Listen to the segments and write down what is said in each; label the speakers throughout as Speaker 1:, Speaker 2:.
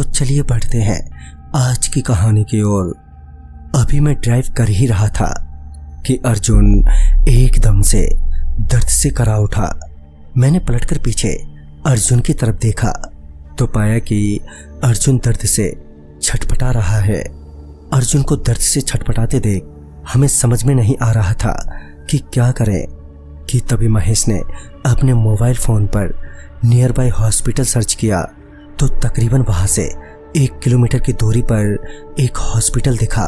Speaker 1: तो चलिए बढ़ते हैं आज की कहानी की ओर। अभी मैं ड्राइव कर ही रहा था कि अर्जुन एकदम से दर्द से करा उठा। मैंने पलटकर पीछे अर्जुन की तरफ देखा तो पाया कि अर्जुन दर्द से छटपटा रहा है। अर्जुन को दर्द से छटपटाते देख हमें समझ में नहीं आ रहा था कि क्या करें कि तभी महेश ने अपने मोबाइल फोन पर नियर बाय हॉस्पिटल सर्च किया तो तकरीबन वहां से 1 किलोमीटर की दूरी पर एक हॉस्पिटल दिखा।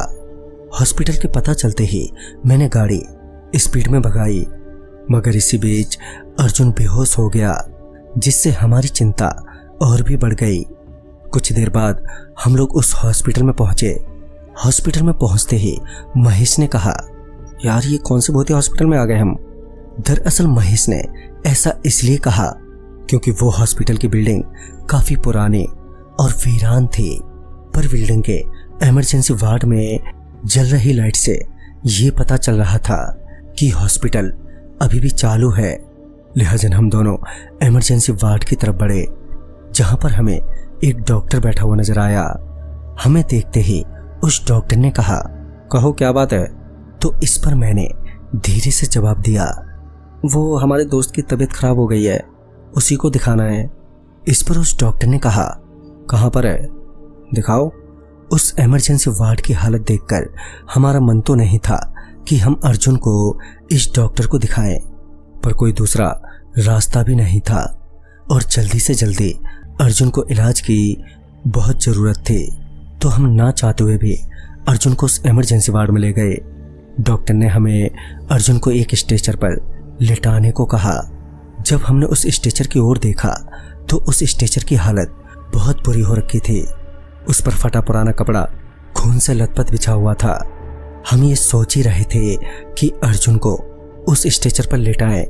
Speaker 1: हॉस्पिटल के पता चलते ही मैंने गाड़ी स्पीड में भगाई, मगर इसी बीच अर्जुन बेहोश हो गया, जिससे हमारी चिंता और भी बढ़ गई। कुछ देर बाद हम लोग उस हॉस्पिटल में पहुंचे। हॉस्पिटल में पहुंचते ही महेश ने कहा, यार ये कौन से भूतिया हॉस्पिटल में आ गए हम। दरअसल महेश ने ऐसा इसलिए कहा क्योंकि वो हॉस्पिटल की बिल्डिंग काफी पुरानी और वीरान थी, पर बिल्डिंग के इमरजेंसी वार्ड में जल रही लाइट से ये पता चल रहा था कि हॉस्पिटल अभी भी चालू है। लिहाजा हम दोनों इमरजेंसी वार्ड की तरफ बढ़े, जहां पर हमें एक डॉक्टर बैठा हुआ नजर आया। हमें देखते ही उस डॉक्टर ने कहा, कहो क्या बात है। तो इस पर मैंने धीरे से जवाब दिया, वो हमारे दोस्त की तबीयत खराब हो गई है, उसी को दिखाना है। इस पर उस डॉक्टर ने कहा, कहाँ पर है, दिखाओ। उस इमरजेंसी वार्ड की हालत देखकर हमारा मन तो नहीं था कि हम अर्जुन को इस डॉक्टर को दिखाएं, पर कोई दूसरा रास्ता भी नहीं था और जल्दी से जल्दी अर्जुन को इलाज की बहुत ज़रूरत थी। तो हम ना चाहते हुए भी अर्जुन को उस इमरजेंसी वार्ड में ले गए। डॉक्टर ने हमें अर्जुन को एक स्ट्रेचर पर लिटाने को कहा। जब हमने उस स्ट्रेचर की ओर देखा तो उस स्ट्रेचर की हालत बहुत बुरी हो रखी थी। उस पर फटा पुराना कपड़ा खून से लथपथ बिछा हुआ था। हम ये सोच ही रहे थे कि अर्जुन को उस स्ट्रेचर पर लेटाएं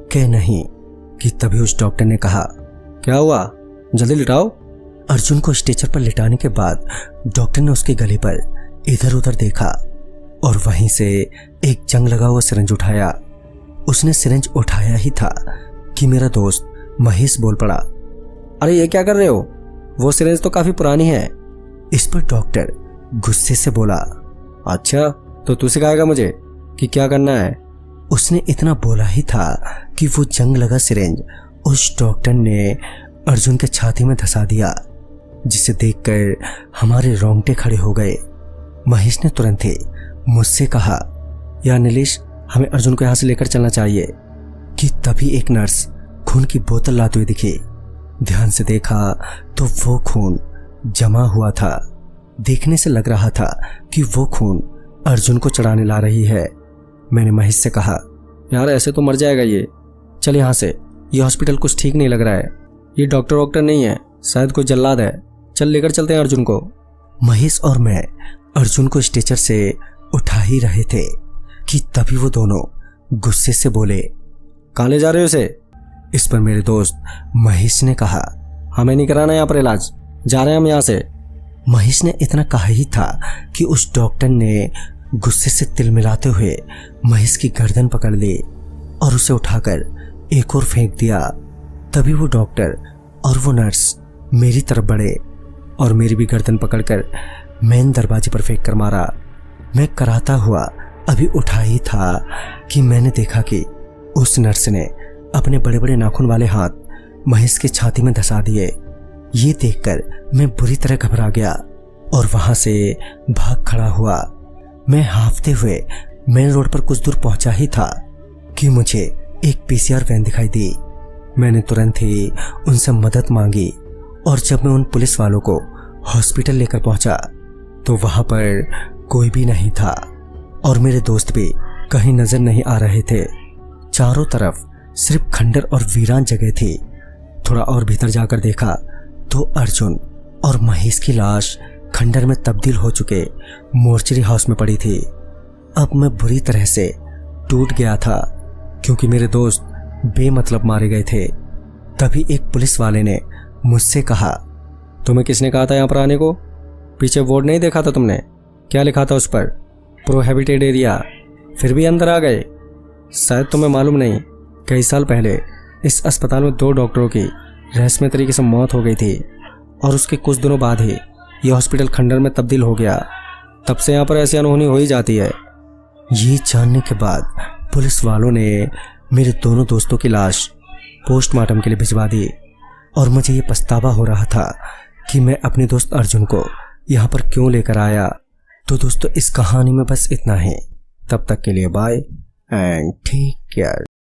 Speaker 1: कि नहीं, कि तभी उस डॉक्टर ने कहा, क्या हुआ, जल्दी लिटाओ। अर्जुन को स्ट्रेचर पर लिटाने के बाद डॉक्टर ने उसके गले पर इधर उधर देखा और वहीं से एक जंग लगा हुआ सिरिंज उठाया। उसने सिरिंज उठाया ही था कि मेरा दोस्त महेश बोल पड़ा, अरे ये क्या कर रहे हो, वो सिरिंज तो काफी पुरानी है। इस पर डॉक्टर गुस्से से बोला, अच्छा तो तू सिखाएगा मुझे कि क्या करना है। उसने इतना बोला ही था कि वो जंग लगा सिरिंज उस डॉक्टर ने अर्जुन के छाती में धंसा दिया, जिसे देखकर हमारे रोंगटे खड़े हो गए। महेश ने तुरंत ही मुझसे कहा, यार नीलेश, हमें अर्जुन को यहाँ से लेकर चलना चाहिए। कि तभी एक नर्स खून की बोतल लाते हुए दिखी। ध्यान से देखा तो वो खून जमा हुआ था। देखने से लग रहा था कि वो खून अर्जुन को चढ़ाने ला रही है। मैंने महेश से कहा, यार ऐसे तो मर जाएगा ये, चल यहाँ से, ये हॉस्पिटल कुछ ठीक नहीं लग रहा है, ये डॉक्टर वॉक्टर नहीं है, शायद कोई जल्लाद है, चल लेकर चलते हैं अर्जुन को। महेश और मैं अर्जुन को स्ट्रेचर से उठा ही रहे थे कि तभी वो दोनों गुस्से से बोले, कहाँ ले जा रहे हो इसे। इस पर मेरे दोस्त महेश ने कहा, हमें नहीं कराना यहाँ पर इलाज, जा रहे हैं हम यहाँ से। महेश ने इतना कहा ही था कि उस डॉक्टर ने गुस्से से तिल मिलाते हुए महेश की गर्दन पकड़ ली और उसे उठाकर एक और फेंक दिया। तभी वो डॉक्टर और वो नर्स मेरी तरफ बढ़े और मेरी भी गर्दन पकड़कर मेन दरवाजे पर फेंक कर मारा। मैं कराता हुआ अभी उठा ही था कि मैंने देखा कि उस नर्स ने अपने बड़े बड़े नाखून वाले हाथ महेश के छाती में धंसा दिए। ये देखकर मैं बुरी तरह घबरा गया और वहां से भाग खड़ा हुआ। मैं हांफते हुए मेन रोड पर कुछ दूर पहुंचा ही था कि मुझे एक पीसीआर वैन दिखाई दी। मैंने तुरंत ही उनसे मदद मांगी और जब मैं उन पुलिस वालों को हॉस्पिटल लेकर पहुंचा तो वहां पर कोई भी नहीं था और मेरे दोस्त भी कहीं नजर नहीं आ रहे थे। चारों तरफ सिर्फ खंडर और वीरान जगह थी। थोड़ा और भीतर जाकर देखा तो अर्जुन और महेश की लाश खंडर में तब्दील हो चुके मोर्चरी हाउस में पड़ी थी। अब मैं बुरी तरह से टूट गया था क्योंकि मेरे दोस्त बेमतलब मारे गए थे। तभी एक पुलिस वाले ने मुझसे कहा, तुम्हें किसने कहा था यहाँ पर आने को, पीछे बोर्ड नहीं देखा था तुमने, क्या लिखा था उस पर, प्रोहिबिटेड एरिया, फिर भी अंदर आ गए। शायद तुम्हें मालूम नहीं, कई साल पहले इस अस्पताल में 2 डॉक्टरों की रहस्यमय तरीके से मौत हो गई थी और उसके कुछ दिनों बाद ही यह हॉस्पिटल खंडर में तब्दील हो गया। तब से यहाँ पर ऐसी अनहोनी हो ही जाती है। ये जानने के बाद पुलिस वालों ने मेरे दोनों दोस्तों की लाश पोस्टमार्टम के लिए भिजवा दी और मुझे ये पछतावा हो रहा था कि मैं अपने दोस्त अर्जुन को यहाँ पर क्यों लेकर आया। तो दोस्तों, इस कहानी में बस इतना ही। तब तक के लिए बाय एंड टेक केयर।